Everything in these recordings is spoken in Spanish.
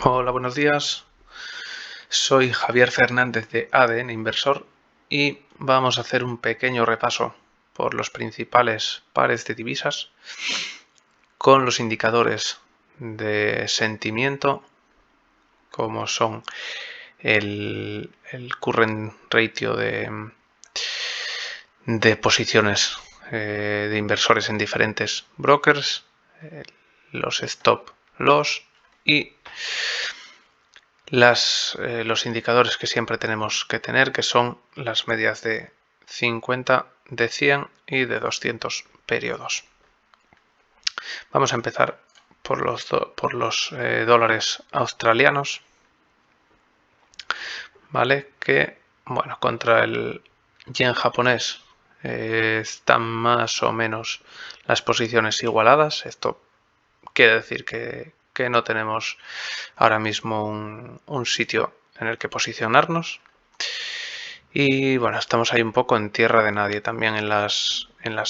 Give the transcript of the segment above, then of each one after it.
Hola, buenos días. Soy Javier Fernández de ADN Inversor y vamos a hacer un pequeño repaso por los principales pares de divisas con los indicadores de sentimiento, como son el current ratio de posiciones de inversores en diferentes brokers, los stop loss y los indicadores que siempre tenemos que tener, que son las medias de 50, de 100 y de 200 periodos. Vamos a empezar por los dólares australianos, ¿vale? Que, bueno, contra el yen japonés están más o menos las posiciones igualadas. Esto quiere decir que no tenemos ahora mismo un sitio en el que posicionarnos. Y bueno, estamos ahí un poco en tierra de nadie. También en las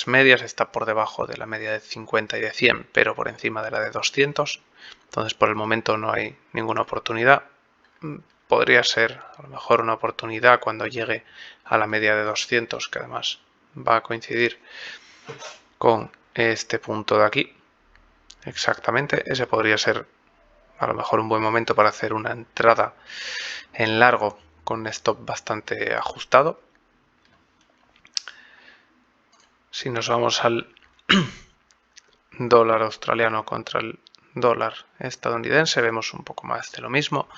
medias está por debajo de la media de 50 y de 100, pero por encima de la de 200. Entonces por el momento no hay ninguna oportunidad. Podría ser a lo mejor una oportunidad cuando llegue a la media de 200, que además va a coincidir con este punto de aquí. Exactamente, ese podría ser a lo mejor un buen momento para hacer una entrada en largo con un stop bastante ajustado. Si nos vamos al dólar australiano contra el dólar estadounidense, vemos un poco más de lo mismo.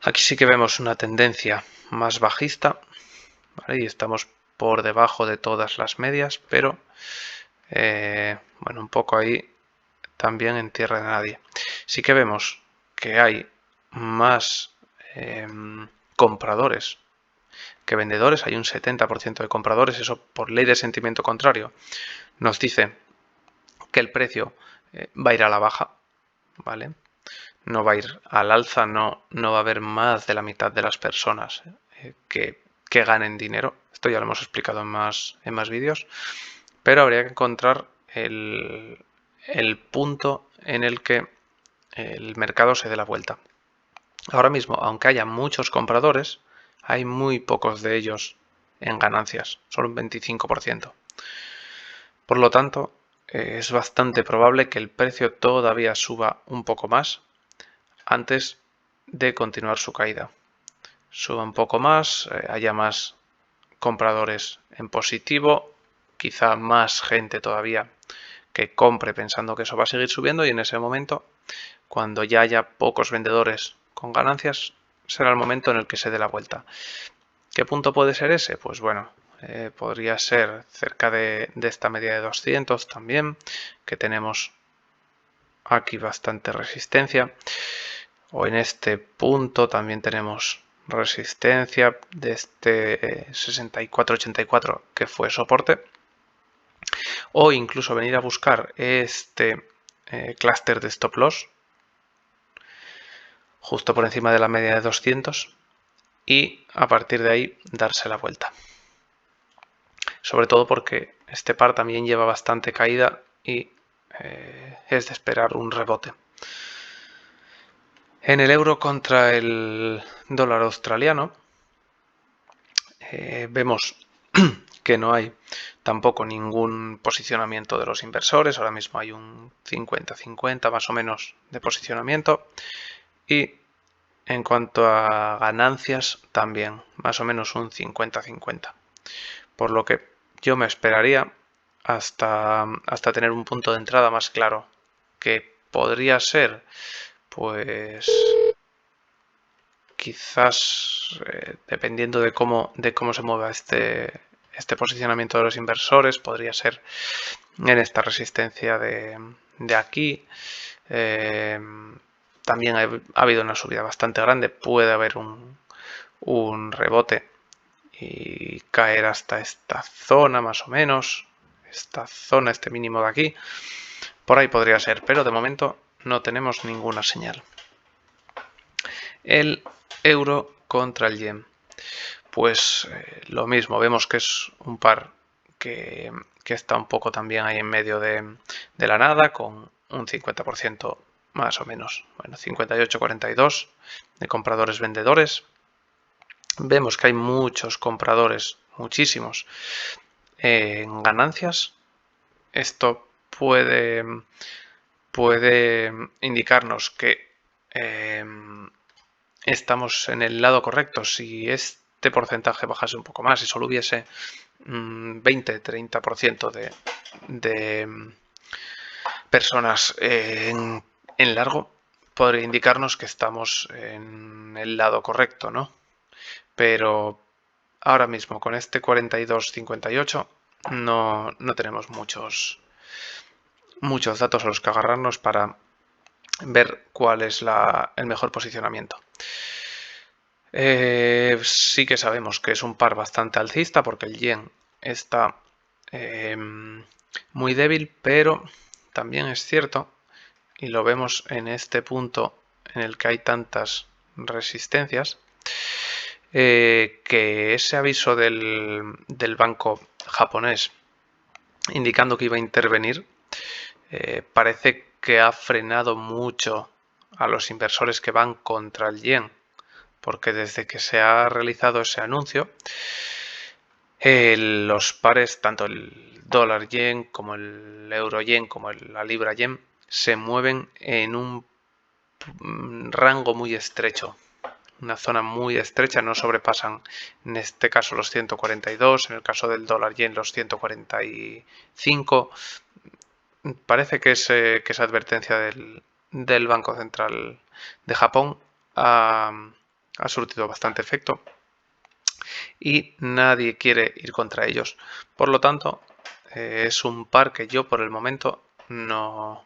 Aquí sí que vemos una tendencia más bajista, ¿vale? Y estamos por debajo de todas las medias, pero bueno, un poco ahí también en tierra de nadie. Sí que vemos que hay más compradores que vendedores, hay un 70% de compradores, eso por ley de sentimiento contrario nos dice que el precio va a ir a la baja, ¿vale? No va a ir al alza, no va a haber más de la mitad de las personas que ganen dinero. Esto ya lo hemos explicado en más vídeos, pero habría que encontrar el punto en el que el mercado se dé la vuelta. Ahora mismo, aunque haya muchos compradores, hay muy pocos de ellos en ganancias, solo un 25%. Por lo tanto, es bastante probable que el precio todavía suba un poco más antes de continuar su caída. Suba un poco más, haya más compradores en positivo, quizá más gente todavía que compre pensando que eso va a seguir subiendo, y en ese momento, cuando ya haya pocos vendedores con ganancias, será el momento en el que se dé la vuelta. ¿Qué punto puede ser ese? Pues bueno, podría ser cerca de esta media de 200 también, que tenemos aquí bastante resistencia, o en este punto también tenemos resistencia de este 64.84 que fue soporte, o incluso venir a buscar este clúster de stop loss justo por encima de la media de 200 y a partir de ahí darse la vuelta. Sobre todo porque este par también lleva bastante caída y es de esperar un rebote. En el euro contra el dólar australiano vemos que no hay tampoco ningún posicionamiento de los inversores. Ahora mismo hay un 50-50 más o menos de posicionamiento, y en cuanto a ganancias también más o menos un 50-50, por lo que yo me esperaría hasta tener un punto de entrada más claro, que podría ser pues quizás dependiendo de cómo se mueva este posicionamiento de los inversores, podría ser en esta resistencia de aquí. También ha habido una subida bastante grande, puede haber un rebote y caer hasta esta zona más o menos, esta zona, este mínimo de aquí. Por ahí podría ser, pero de momento no tenemos ninguna señal. El euro contra el yen, pues lo mismo, vemos que es un par que está un poco también ahí en medio de la nada, con un 50% más o menos. Bueno, 58-42 de compradores vendedores. Vemos que hay muchos compradores, muchísimos, en ganancias. Esto puede indicarnos que estamos en el lado correcto. Si este porcentaje bajase un poco más, si solo hubiese 20-30% de personas en largo, podría indicarnos que estamos en el lado correcto, ¿no? Pero ahora mismo con este 42-58 no tenemos muchos datos a los que agarrarnos para ver cuál es el mejor posicionamiento. Sí que sabemos que es un par bastante alcista porque el yen está muy débil, pero también es cierto, y lo vemos en este punto en el que hay tantas resistencias, que ese aviso del banco japonés indicando que iba a intervenir parece que ha frenado mucho a los inversores que van contra el yen, porque desde que se ha realizado ese anuncio, los pares, tanto el dólar yen como el euro yen como la libra yen, se mueven en un rango muy estrecho, una zona muy estrecha, no sobrepasan en este caso los 142, en el caso del dólar yen los 145. Parece que esa advertencia del Banco Central de Japón ha surtido bastante efecto y nadie quiere ir contra ellos. Por lo tanto, es un par que yo por el momento no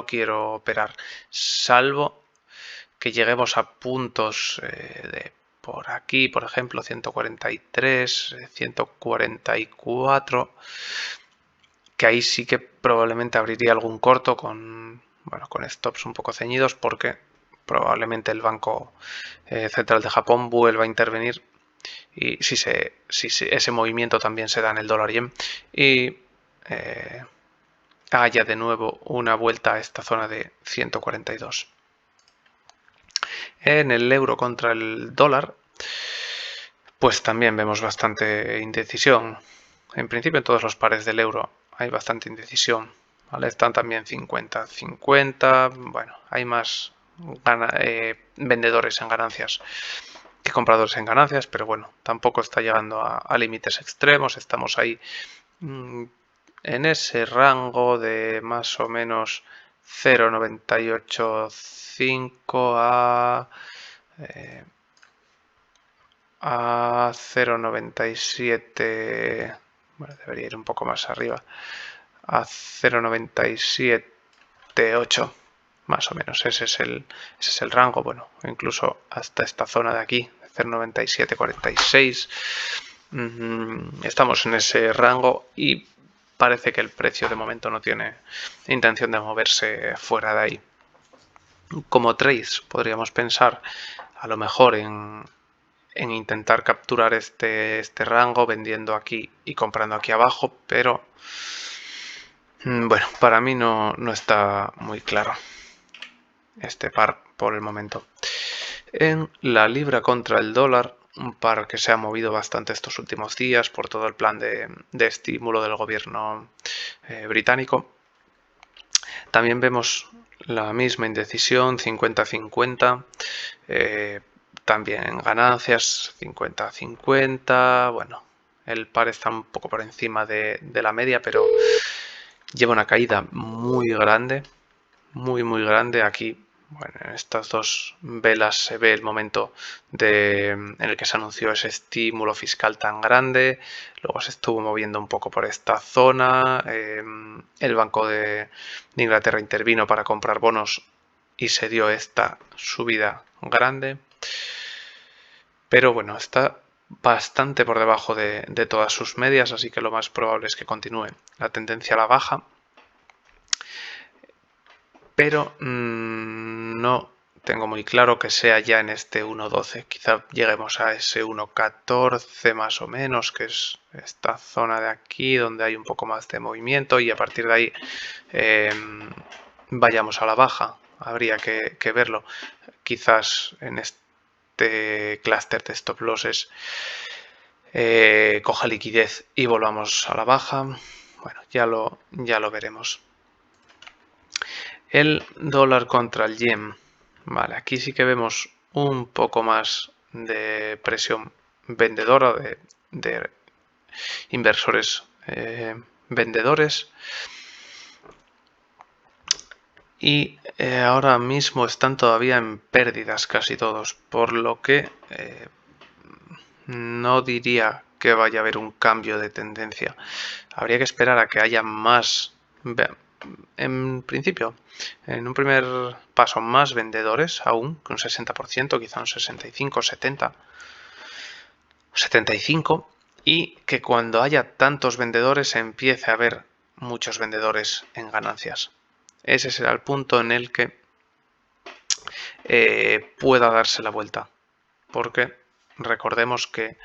quiero operar, salvo que lleguemos a puntos de por aquí, por ejemplo, 143, 144, que ahí sí que probablemente abriría algún corto con stops un poco ceñidos, porque probablemente el Banco Central de Japón vuelva a intervenir, y si ese movimiento también se da en el dólar yen y haya de nuevo una vuelta a esta zona de 142. En el euro contra el dólar, pues también vemos bastante indecisión. En principio en todos los pares del euro hay bastante indecisión, ¿vale? Están también 50-50, bueno, hay más vendedores en ganancias que compradores en ganancias, pero bueno, tampoco está llegando a límites extremos, estamos ahí en ese rango de más o menos 0,985 a 0,97, bueno, debería ir un poco más arriba, a 0,978, más o menos, ese es el rango, bueno, incluso hasta esta zona de aquí, 0,9746, estamos en ese rango y parece que el precio de momento no tiene intención de moverse fuera de ahí. Como trades podríamos pensar a lo mejor en intentar capturar este rango vendiendo aquí y comprando aquí abajo, pero bueno, para mí no está muy claro este par por el momento. En la libra contra el dólar, un par que se ha movido bastante estos últimos días por todo el plan de estímulo del gobierno británico. También vemos la misma indecisión, 50-50, también en ganancias, 50-50, bueno, el par está un poco por encima de la media, pero lleva una caída muy grande, muy grande. Aquí, bueno, en estas dos velas se ve el momento en el que se anunció ese estímulo fiscal tan grande, luego se estuvo moviendo un poco por esta zona, el Banco de Inglaterra intervino para comprar bonos y se dio esta subida grande, pero bueno, está bastante por debajo de todas sus medias, así que lo más probable es que continúe la tendencia a la baja, pero no tengo muy claro que sea ya en este 1.12, quizá lleguemos a ese 1.14 más o menos, que es esta zona de aquí donde hay un poco más de movimiento, y a partir de ahí vayamos a la baja, habría que verlo. Quizás en este clúster de stop losses coja liquidez y volvamos a la baja. Bueno, ya lo veremos. El dólar contra el yen. Vale, aquí sí que vemos un poco más de presión vendedora de inversores vendedores. Y ahora mismo están todavía en pérdidas casi todos, por lo que no diría que vaya a haber un cambio de tendencia. Habría que esperar a que haya más, en principio, en un primer paso, más vendedores aún, que un 60%, quizá un 65, 70, 75, y que cuando haya tantos vendedores empiece a haber muchos vendedores en ganancias. Ese será el punto en el que pueda darse la vuelta, porque recordemos que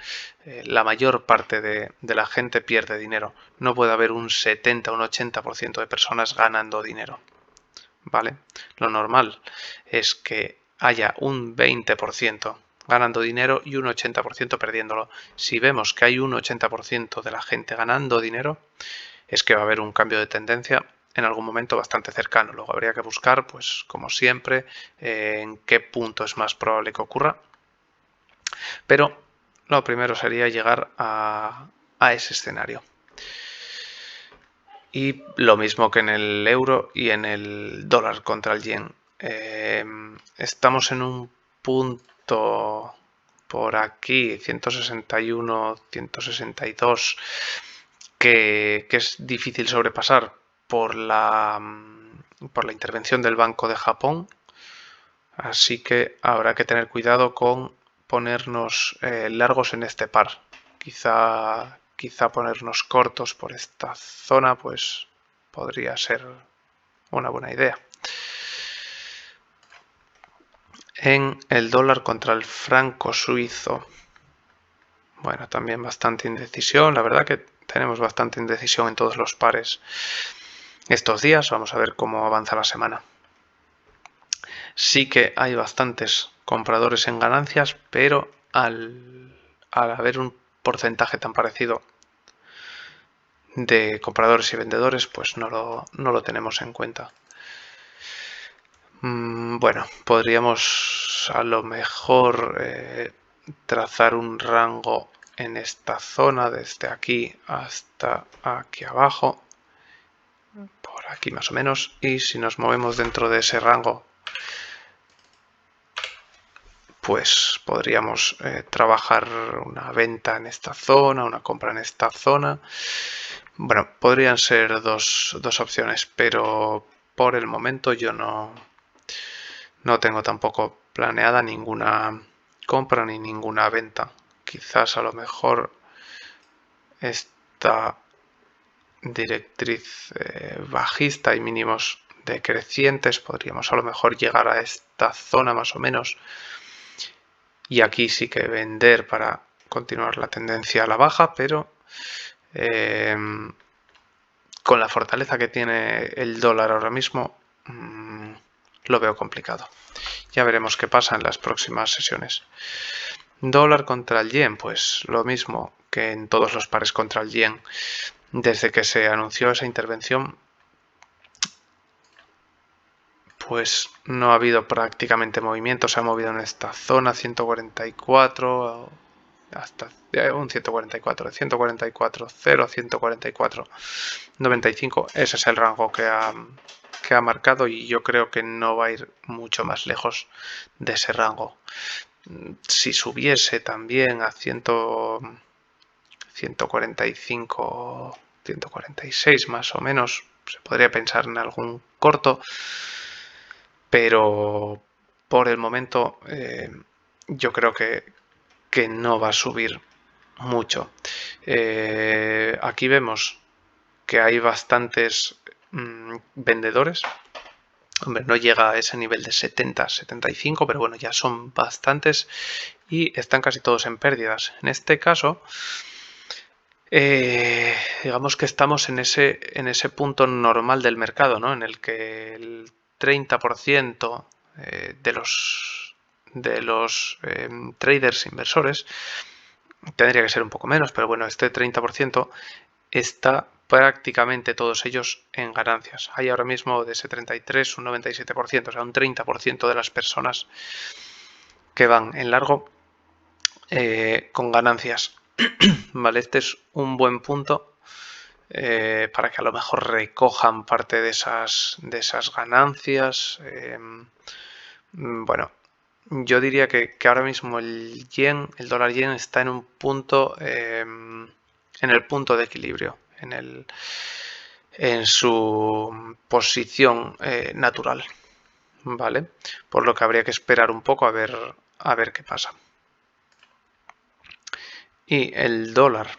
la mayor parte de la gente pierde dinero. No puede haber un 70 o un 80% de personas ganando dinero, ¿vale? Lo normal es que haya un 20% ganando dinero y un 80% perdiéndolo. Si vemos que hay un 80% de la gente ganando dinero, es que va a haber un cambio de tendencia en algún momento bastante cercano. Luego habría que buscar, pues como siempre, en qué punto es más probable que ocurra. Pero lo primero sería llegar a ese escenario. Y lo mismo que en el euro y en el dólar contra el yen. Estamos en un punto por aquí, 161, 162, que es difícil sobrepasar por la intervención del Banco de Japón. Así que habrá que tener cuidado con ponernos largos en este par. Quizá ponernos cortos por esta zona, pues podría ser una buena idea. En el dólar contra el franco suizo. Bueno, también bastante indecisión. La verdad que tenemos bastante indecisión en todos los pares estos días. Vamos a ver cómo avanza la semana. Sí que hay bastantes compradores en ganancias, pero al haber un porcentaje tan parecido de compradores y vendedores, pues no lo tenemos en cuenta. Bueno, podríamos a lo mejor trazar un rango en esta zona, desde aquí hasta aquí abajo, por aquí más o menos, y si nos movemos dentro de ese rango, pues podríamos trabajar una venta en esta zona, una compra en esta zona. Bueno, podrían ser dos opciones, pero por el momento yo no tengo tampoco planeada ninguna compra ni ninguna venta. Quizás a lo mejor esta directriz bajista y mínimos decrecientes podríamos a lo mejor llegar a esta zona más o menos, y aquí sí que vender para continuar la tendencia a la baja, pero con la fortaleza que tiene el dólar ahora mismo, lo veo complicado. Ya veremos qué pasa en las próximas sesiones. Dólar contra el yen, pues lo mismo que en todos los pares contra el yen. Desde que se anunció esa intervención, pues no ha habido prácticamente movimiento. Se ha movido en esta zona 144 hasta un 144, 144, 0, 144, 95. Ese es el rango que ha marcado, y yo creo que no va a ir mucho más lejos de ese rango. Si subiese también a 145, 146 más o menos, se podría pensar en algún corto, pero por el momento yo creo que no va a subir mucho. Aquí vemos que hay bastantes vendedores. Hombre, no llega a ese nivel de 70, 75, pero bueno, ya son bastantes y están casi todos en pérdidas. En este caso, digamos que estamos en ese punto normal del mercado, ¿no? En el que el 30% de los traders inversores, tendría que ser un poco menos, pero bueno, este 30% está prácticamente todos ellos en ganancias. Hay ahora mismo de ese 33 un 97%, o sea, un 30% de las personas que van en largo con ganancias. Vale, este es un buen punto para que a lo mejor recojan parte de esas ganancias. Bueno, yo diría que ahora mismo el dólar yen está en un punto, en el punto de equilibrio, en su posición natural, ¿vale? Por lo que habría que esperar un poco a ver qué pasa. Y el dólar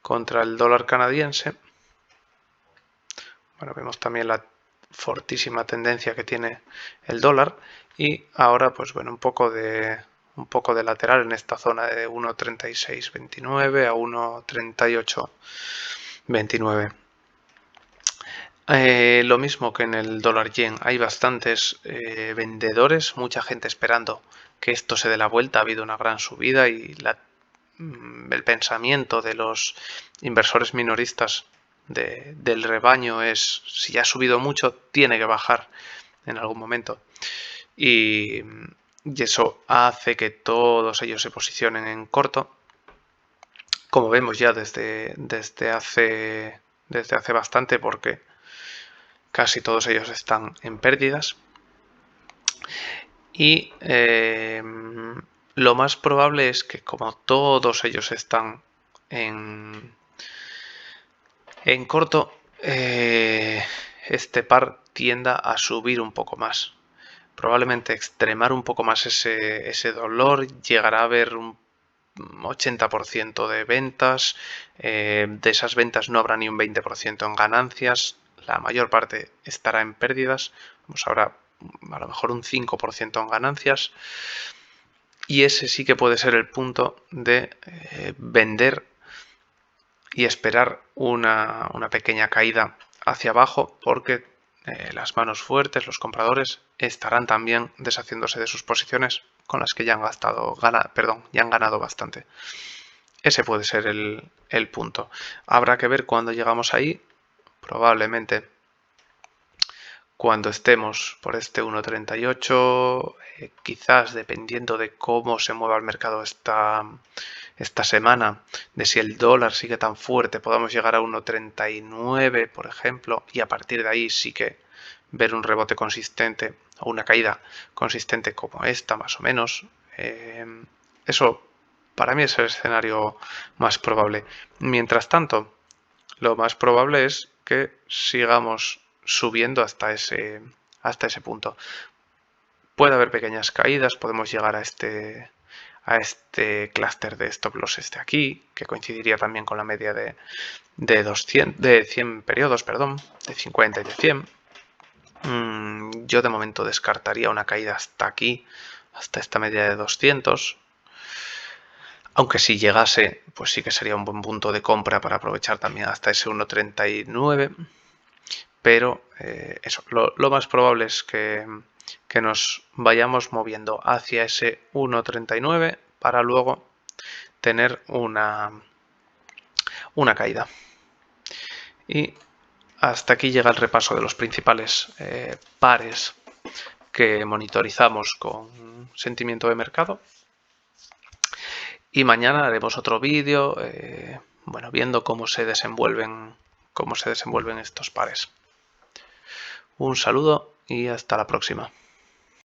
contra el dólar canadiense, bueno, vemos también la fortísima tendencia que tiene el dólar y ahora pues bueno, un poco de lateral en esta zona de 1.3629 a 1.3829. Lo mismo que en el dólar yen, hay bastantes vendedores, mucha gente esperando que esto se dé la vuelta. Ha habido una gran subida y el pensamiento de los inversores minoristas del rebaño es: si ya ha subido mucho, tiene que bajar en algún momento. Y eso hace que todos ellos se posicionen en corto, como vemos ya desde hace bastante, porque casi todos ellos están en pérdidas. Y lo más probable es que, como todos ellos están en corto, este par tienda a subir un poco más. Probablemente extremar un poco más ese dolor, llegará a haber un 80% de ventas. De esas ventas no habrá ni un 20% en ganancias. La mayor parte estará en pérdidas. Habrá a lo mejor un 5% en ganancias. Y ese sí que puede ser el punto de vender y esperar una pequeña caída hacia abajo, porque las manos fuertes, los compradores, estarán también deshaciéndose de sus posiciones con las que ya han ganado bastante. Ese puede ser el punto. Habrá que ver cuando llegamos ahí. Probablemente cuando estemos por este 1.38, quizás dependiendo de cómo se mueva el mercado esta semana, de si el dólar sigue tan fuerte, podamos llegar a 1.39, por ejemplo, y a partir de ahí sí que ver un rebote consistente o una caída consistente como esta, más o menos. Eso para mí es el escenario más probable. Mientras tanto, lo más probable es que sigamos subiendo hasta ese punto. Puede haber pequeñas caídas, podemos llegar a este clúster de stop loss aquí, que coincidiría también con la media de 100 periodos, perdón, de 50 y de 100. Yo de momento descartaría una caída hasta aquí, hasta esta media de 200. Aunque si llegase, pues sí que sería un buen punto de compra para aprovechar también hasta ese 1.39. Pero eso, lo más probable es que nos vayamos moviendo hacia ese 1.39 para luego tener una caída. Y hasta aquí llega el repaso de los principales pares que monitorizamos con sentimiento de mercado. Y mañana haremos otro vídeo, bueno, viendo cómo se desenvuelven estos pares. Un saludo y hasta la próxima.